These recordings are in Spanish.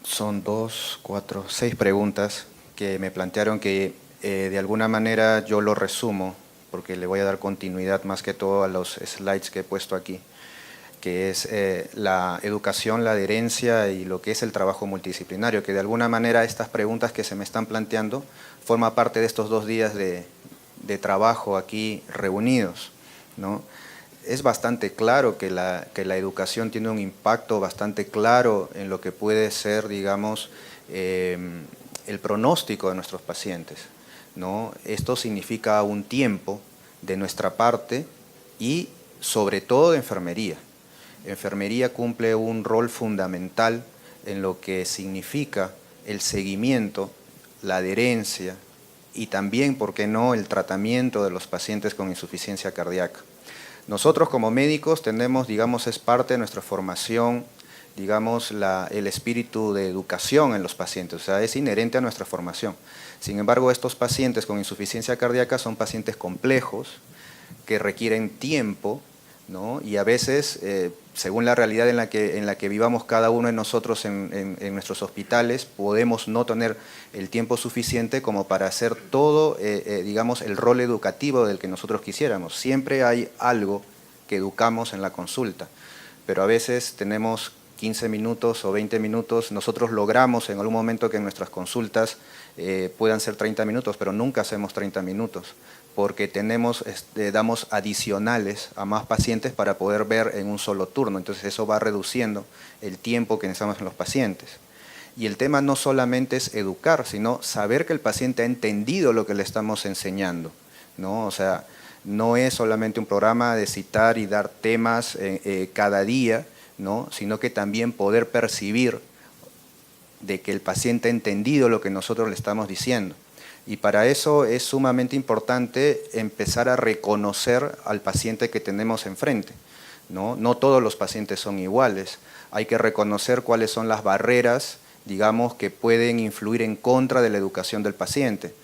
Son 2, 4, 6 preguntas que me plantearon que de alguna manera yo lo resumo, porque le voy a dar continuidad más que todo a los slides que he puesto aquí, que es la educación, la adherencia y lo que es el trabajo multidisciplinario, que de alguna manera estas preguntas que se me están planteando forman parte de estos 2 días de trabajo aquí reunidos, ¿no? Es bastante claro que la educación tiene un impacto bastante claro en lo que puede ser, digamos, el pronóstico de nuestros pacientes, ¿no? Esto significa un tiempo de nuestra parte y sobre todo de enfermería. Enfermería cumple un rol fundamental en lo que significa el seguimiento, la adherencia y también, ¿por qué no?, el tratamiento de los pacientes con insuficiencia cardíaca. Nosotros como médicos tenemos, digamos, es parte de nuestra formación, digamos, el espíritu de educación en los pacientes, o sea, es inherente a nuestra formación. Sin embargo, estos pacientes con insuficiencia cardíaca son pacientes complejos que requieren tiempo, ¿no? Y a veces, según la realidad en la que vivamos cada uno de nosotros en nuestros hospitales, podemos no tener el tiempo suficiente como para hacer todo, digamos, el rol educativo del que nosotros quisiéramos. Siempre hay algo que educamos en la consulta, pero a veces tenemos 15 minutos o 20 minutos, nosotros logramos en algún momento que en nuestras consultas puedan ser 30 minutos, pero nunca hacemos 30 minutos, porque damos adicionales a más pacientes para poder ver en un solo turno, entonces eso va reduciendo el tiempo que necesitamos en los pacientes. Y el tema no solamente es educar, sino saber que el paciente ha entendido lo que le estamos enseñando, ¿no? O sea, no es solamente un programa de citar y dar temas cada día, ¿no? Sino que también poder percibir de que el paciente ha entendido lo que nosotros le estamos diciendo. Y para eso es sumamente importante empezar a reconocer al paciente que tenemos enfrente, ¿no? No todos los pacientes son iguales, hay que reconocer cuáles son las barreras, digamos, que pueden influir en contra de la educación del paciente.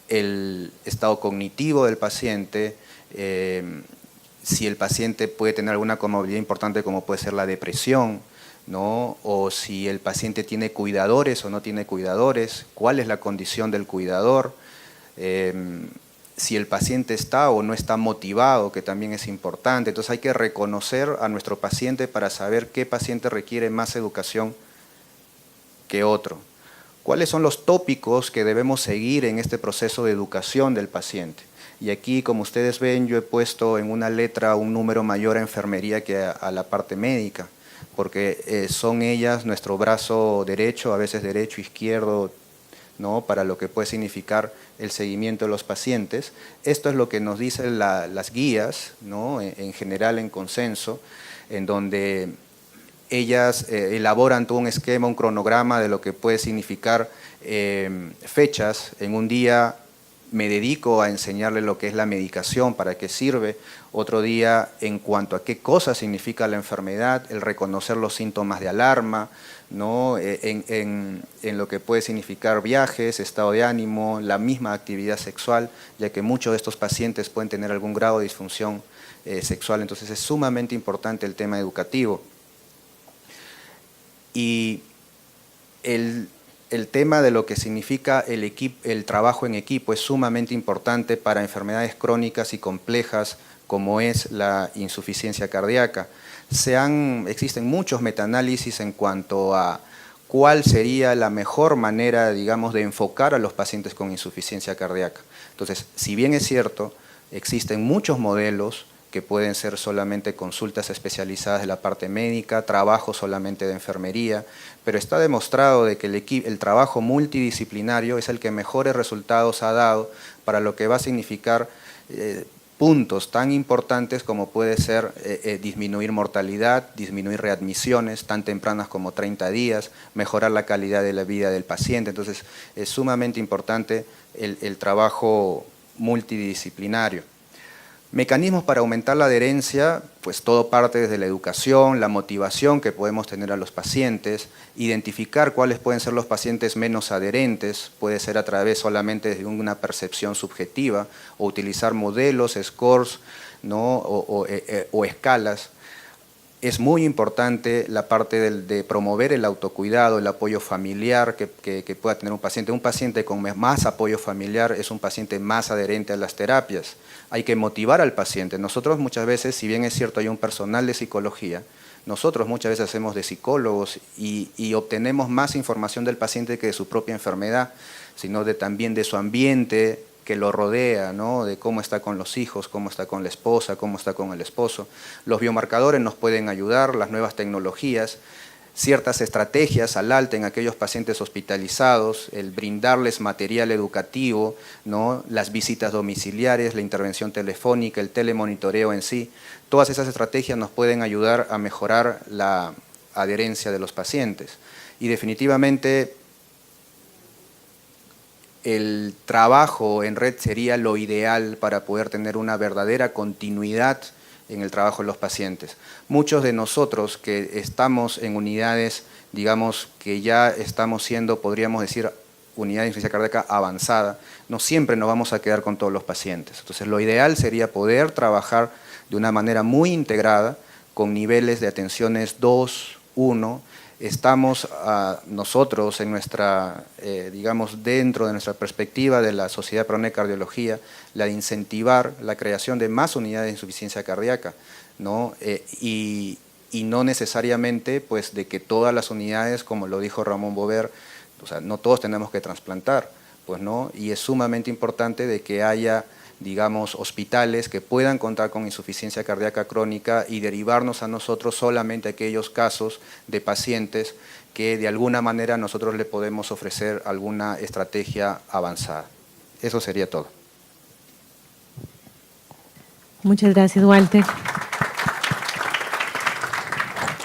El estado cognitivo del paciente, si el paciente puede tener alguna comorbilidad importante como puede ser la depresión, ¿no? O si el paciente tiene cuidadores o no tiene cuidadores, cuál es la condición del cuidador, si el paciente está o no está motivado, que también es importante. Entonces hay que reconocer a nuestro paciente para saber qué paciente requiere más educación que otro. ¿Cuáles son los tópicos que debemos seguir en este proceso de educación del paciente? Y aquí, como ustedes ven, yo he puesto en una letra un número mayor a enfermería que a la parte médica, porque son ellas nuestro brazo derecho, a veces derecho, izquierdo, ¿no? Para lo que puede significar el seguimiento de los pacientes. Esto es lo que nos dicen las guías, ¿no? En general, en consenso, en donde ellas elaboran todo un esquema, un cronograma de lo que puede significar fechas. En un día me dedico a enseñarle lo que es la medicación, para qué sirve. Otro día en cuanto a qué cosa significa la enfermedad, el reconocer los síntomas de alarma, ¿no? En lo que puede significar viajes, estado de ánimo, la misma actividad sexual, ya que muchos de estos pacientes pueden tener algún grado de disfunción sexual, entonces es sumamente importante el tema educativo. Y el tema de lo que significa el trabajo en equipo es sumamente importante para enfermedades crónicas y complejas como es la insuficiencia cardíaca. Existen muchos metaanálisis en cuanto a cuál sería la mejor manera, digamos, de enfocar a los pacientes con insuficiencia cardíaca. Entonces, si bien es cierto, existen muchos modelos que pueden ser solamente consultas especializadas de la parte médica, trabajo solamente de enfermería, pero está demostrado de que el trabajo multidisciplinario es el que mejores resultados ha dado para lo que va a significar puntos tan importantes como puede ser disminuir mortalidad, disminuir readmisiones tan tempranas como 30 días, mejorar la calidad de la vida del paciente. Entonces es sumamente importante el trabajo multidisciplinario. Mecanismos para aumentar la adherencia, pues todo parte desde la educación, la motivación que podemos tener a los pacientes, identificar cuáles pueden ser los pacientes menos adherentes, puede ser a través solamente de una percepción subjetiva, o utilizar modelos, scores, ¿no? o escalas. Es muy importante la parte de promover el autocuidado, el apoyo familiar que pueda tener un paciente. Un paciente con más apoyo familiar es un paciente más adherente a las terapias. Hay que motivar al paciente. Nosotros muchas veces, si bien es cierto hay un personal de psicología, nosotros muchas veces hacemos de psicólogos y obtenemos más información del paciente que de su propia enfermedad, sino también de su ambiente que lo rodea, ¿no? De cómo está con los hijos, cómo está con la esposa, cómo está con el esposo. Los biomarcadores nos pueden ayudar, las nuevas tecnologías, ciertas estrategias al alta en aquellos pacientes hospitalizados, el brindarles material educativo, ¿no? Las visitas domiciliares, la intervención telefónica, el telemonitoreo en sí. Todas esas estrategias nos pueden ayudar a mejorar la adherencia de los pacientes. Y definitivamente el trabajo en red sería lo ideal para poder tener una verdadera continuidad en el trabajo de los pacientes. Muchos de nosotros que estamos en unidades, digamos, que ya estamos siendo, podríamos decir, unidad de insuficiencia cardíaca avanzada, no siempre nos vamos a quedar con todos los pacientes. Entonces, lo ideal sería poder trabajar de una manera muy integrada, con niveles de atenciones 2, 1, estamos nosotros en nuestra, digamos, dentro de nuestra perspectiva de la Sociedad Peruana de Cardiología, la de incentivar la creación de más unidades de insuficiencia cardíaca, ¿no? Y no necesariamente pues, de que todas las unidades, como lo dijo Ramón Bover, o sea, no todos tenemos que trasplantar, pues, ¿no? Y es sumamente importante de que haya, digamos, hospitales que puedan contar con insuficiencia cardíaca crónica y derivarnos a nosotros solamente aquellos casos de pacientes que de alguna manera nosotros le podemos ofrecer alguna estrategia avanzada. Eso sería todo. Muchas gracias, Walter.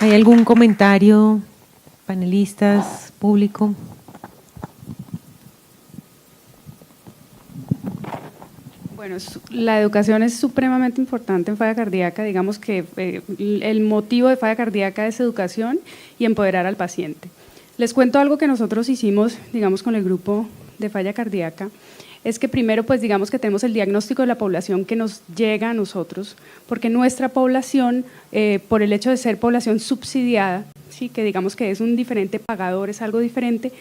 ¿Hay algún comentario, panelistas, público? Bueno, la educación es supremamente importante en falla cardíaca. Digamos que el motivo de falla cardíaca es educación y empoderar al paciente. Les cuento algo que nosotros hicimos, digamos, con el grupo de falla cardíaca. Es que primero, pues digamos que tenemos el diagnóstico de la población que nos llega a nosotros, porque nuestra población, por el hecho de ser población subsidiada, ¿sí? Que digamos que es un diferente pagador, es algo diferente,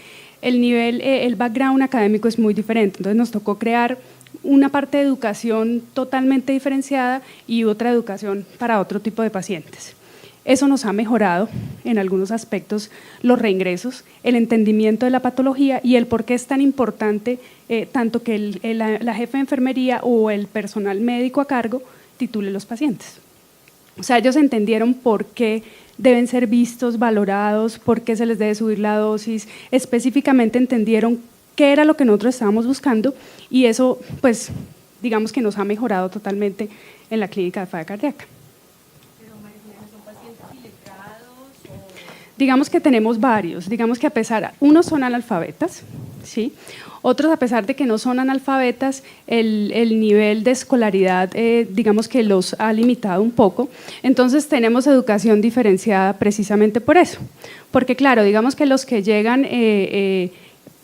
el nivel, el background académico es muy diferente. Entonces nos tocó crear una parte de educación totalmente diferenciada y otra educación para otro tipo de pacientes. Eso nos ha mejorado en algunos aspectos los reingresos, el entendimiento de la patología y el por qué es tan importante tanto que la jefa de enfermería o el personal médico a cargo titule los pacientes. O sea, ellos entendieron por qué deben ser vistos, valorados, por qué se les debe subir la dosis, específicamente entendieron qué era lo que nosotros estábamos buscando y eso, pues, digamos que nos ha mejorado totalmente en la clínica de falla cardíaca. ¿Pero, María, son pacientes iletrados? Digamos que tenemos varios, digamos que a pesar, unos son analfabetas, ¿sí? Otros, a pesar de que no son analfabetas, el nivel de escolaridad, digamos que los ha limitado un poco. Entonces, tenemos educación diferenciada precisamente por eso. Porque, claro, digamos que los que llegan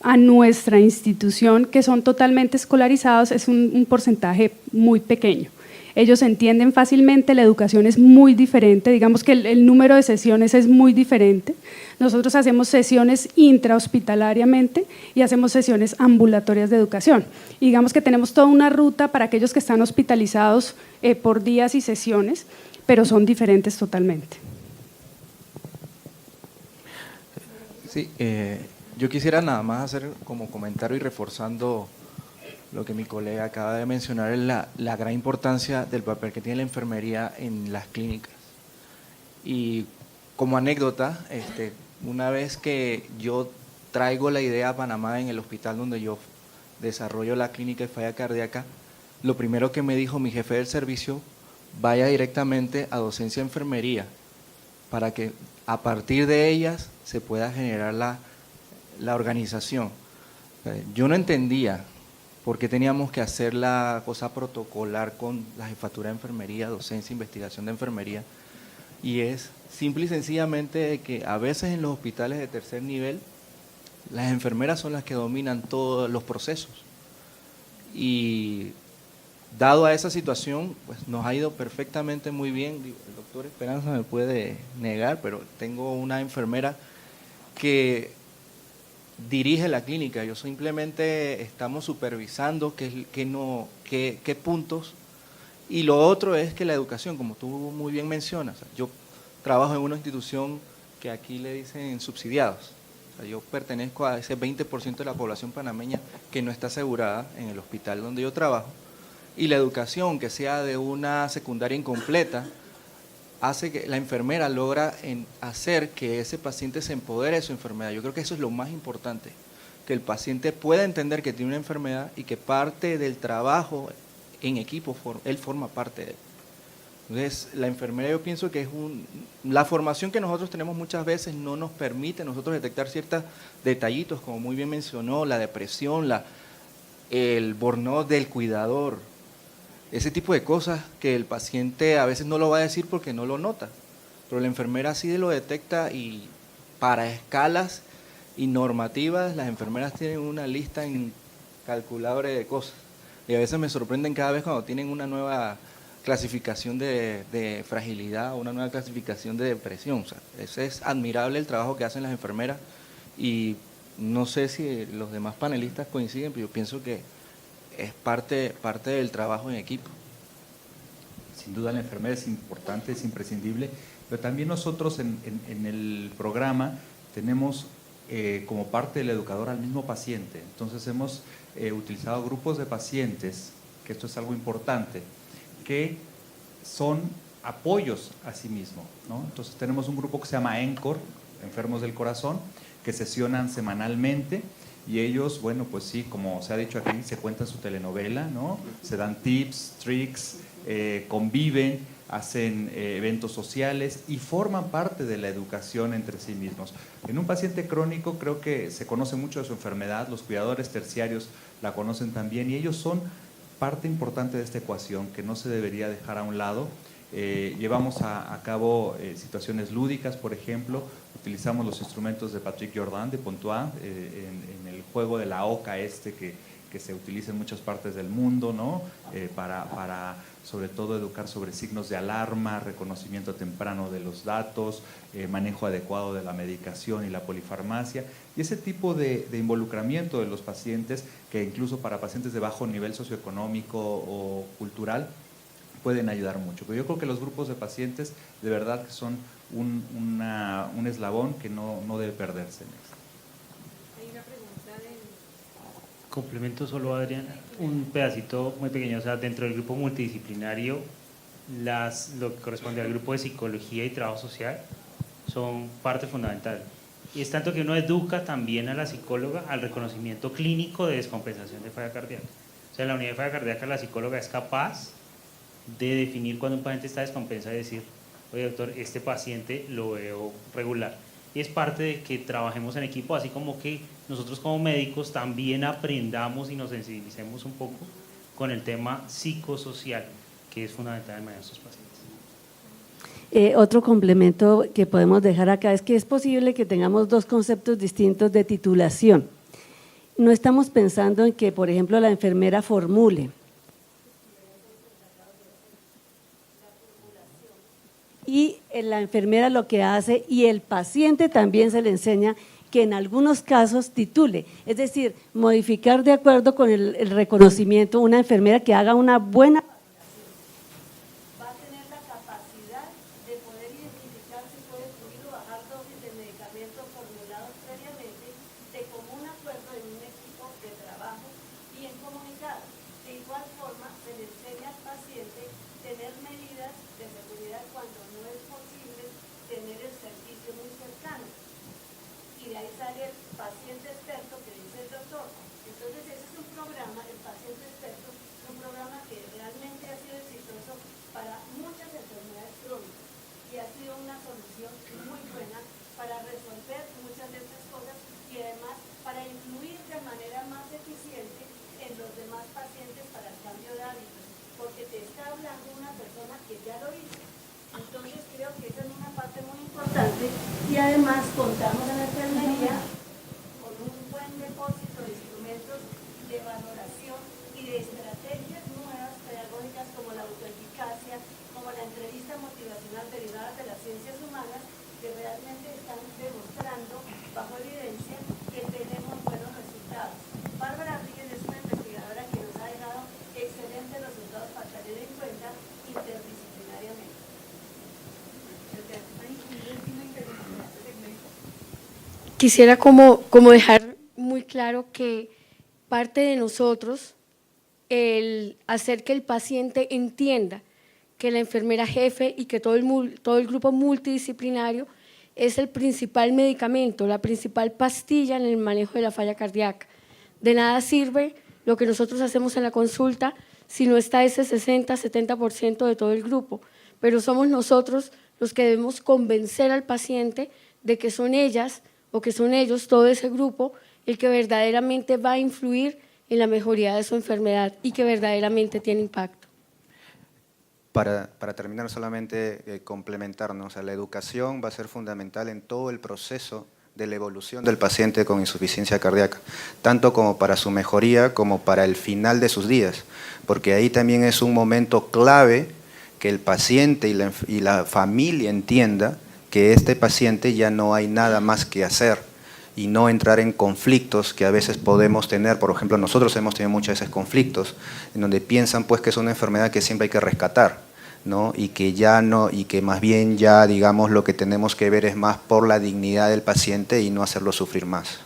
a nuestra institución, que son totalmente escolarizados, es un porcentaje muy pequeño. Ellos entienden fácilmente, la educación es muy diferente, digamos que el número de sesiones es muy diferente. Nosotros hacemos sesiones intrahospitalariamente y hacemos sesiones ambulatorias de educación. Y digamos que tenemos toda una ruta para aquellos que están hospitalizados por días y sesiones, pero son diferentes totalmente. Sí, yo quisiera nada más hacer como comentario y reforzando lo que mi colega acaba de mencionar, es la gran importancia del papel que tiene la enfermería en las clínicas. Y como anécdota, una vez que yo traigo la idea a Panamá en el hospital donde yo desarrollo la clínica de falla cardíaca, lo primero que me dijo mi jefe del servicio, vaya directamente a docencia de enfermería para que a partir de ellas se pueda generar la organización. Yo no entendía por qué teníamos que hacer la cosa protocolar con la jefatura de enfermería, docencia, investigación de enfermería, y es simple y sencillamente de que a veces en los hospitales de tercer nivel las enfermeras son las que dominan todos los procesos y dado a esa situación, pues nos ha ido perfectamente muy bien. Digo, el doctor Esperanza me puede negar, pero tengo una enfermera que dirige la clínica. Yo simplemente estamos supervisando qué puntos. Y lo otro es que la educación, como tú muy bien mencionas, yo trabajo en una institución que aquí le dicen subsidiados. O sea, yo pertenezco a ese 20% de la población panameña que no está asegurada en el hospital donde yo trabajo. Y la educación, que sea de una secundaria incompleta, hace que la enfermera logra hacer que ese paciente se empodere de su enfermedad. Yo creo que eso es lo más importante, que el paciente pueda entender que tiene una enfermedad y que parte del trabajo en equipo, él forma parte de él. Entonces, la enfermera, yo pienso que es la formación que nosotros tenemos muchas veces no nos permite nosotros detectar ciertos detallitos, como muy bien mencionó, la depresión, el burnout del cuidador, ese tipo de cosas que el paciente a veces no lo va a decir porque no lo nota, pero la enfermera sí lo detecta, y para escalas y normativas las enfermeras tienen una lista incalculable de cosas, y a veces me sorprenden cada vez cuando tienen una nueva clasificación de fragilidad o una nueva clasificación de depresión. O sea, ese es admirable el trabajo que hacen las enfermeras, y no sé si los demás panelistas coinciden, pero yo pienso que es parte del trabajo en equipo. Sin duda la enfermera es importante, es imprescindible, pero también nosotros en el programa tenemos como parte del educador al mismo paciente. Entonces hemos utilizado grupos de pacientes, que esto es algo importante, que son apoyos a sí mismo, ¿no? Entonces tenemos un grupo que se llama ENCOR, Enfermos del Corazón, que sesionan semanalmente, y ellos, bueno, pues sí, como se ha dicho aquí, se cuentan su telenovela, ¿no? Se dan tips, tricks, conviven, hacen eventos sociales y forman parte de la educación entre sí mismos. En un paciente crónico creo que se conoce mucho de su enfermedad, los cuidadores terciarios la conocen también, y ellos son parte importante de esta ecuación que no se debería dejar a un lado. Llevamos a cabo situaciones lúdicas, por ejemplo, utilizamos los instrumentos de Patrick Jordan de Pontoise en el juego de la oca que se utiliza en muchas partes del mundo, ¿no? Para sobre todo educar sobre signos de alarma, reconocimiento temprano de los datos, manejo adecuado de la medicación y la polifarmacia, y ese tipo de involucramiento de los pacientes, que incluso para pacientes de bajo nivel socioeconómico o cultural pueden ayudar mucho. Pero yo creo que los grupos de pacientes de verdad que son un eslabón que no debe perderse. Hay una pregunta del... Complemento solo, Adriana, un pedacito muy pequeño. O sea, dentro del grupo multidisciplinario, lo que corresponde al grupo de psicología y trabajo social son parte fundamental. Y es tanto que uno educa también a la psicóloga al reconocimiento clínico de descompensación de falla cardíaca. O sea, en la unidad de falla cardíaca la psicóloga es capaz de definir cuando un paciente está descompensado y decir, oye doctor, este paciente lo veo regular. Y es parte de que trabajemos en equipo, así como que nosotros como médicos también aprendamos y nos sensibilicemos un poco con el tema psicosocial, que es fundamental en nuestros pacientes. Otro complemento que podemos dejar acá es que es posible que tengamos dos conceptos distintos de titulación. No estamos pensando en que, por ejemplo, la enfermera formule. Y la enfermera lo que hace, y el paciente también se le enseña que en algunos casos titule, es decir, modificar de acuerdo con el reconocimiento, una enfermera que haga una buena va a tener la capacidad de poder identificar si puede subir o bajar dosis de medicamentos formulados previamente de común acuerdo en un equipo de trabajo bien comunicado. De igual forma, se le enseña al paciente tener medidas de seguridad cuando no es posible tener el servicio muy cercano. Y de ahí sale el paciente experto que dice el doctor. Entonces ese es un programa, el paciente experto, es un programa que realmente ha sido exitoso para muchas enfermedades crónicas y ha sido una solución muy buena para resolver muchas de estas cosas y además para influir de manera más eficiente en los demás pacientes para el cambio de hábitos, porque te está hablando una persona que ya lo hizo. Entonces creo que esa es una parte muy importante y además contamos en la enfermería con un buen depósito de instrumentos de valoración y de estrategias nuevas para que realmente están demostrando bajo evidencia que tenemos buenos resultados. Bárbara Ríos es una investigadora que nos ha dejado excelentes resultados para tener en cuenta interdisciplinariamente. Quisiera como dejar muy claro que parte de nosotros el hacer que el paciente entienda que la enfermera jefe y que todo el grupo multidisciplinario es el principal medicamento, la principal pastilla en el manejo de la falla cardíaca. De nada sirve lo que nosotros hacemos en la consulta si no está ese 60-70% de todo el grupo, pero somos nosotros los que debemos convencer al paciente de que son ellas o que son ellos, todo ese grupo, el que verdaderamente va a influir en la mejoría de su enfermedad y que verdaderamente tiene impacto. Para terminar, solamente complementarnos, la educación va a ser fundamental en todo el proceso de la evolución del paciente con insuficiencia cardíaca, tanto como para su mejoría como para el final de sus días, porque ahí también es un momento clave que el paciente y la familia entienda que este paciente ya no hay nada más que hacer y no entrar en conflictos que a veces podemos tener. Por ejemplo, nosotros hemos tenido muchas veces conflictos en donde piensan pues que es una enfermedad que siempre hay que rescatar, ¿no? Y que ya no, y que más bien ya digamos lo que tenemos que ver es más por la dignidad del paciente y no hacerlo sufrir más.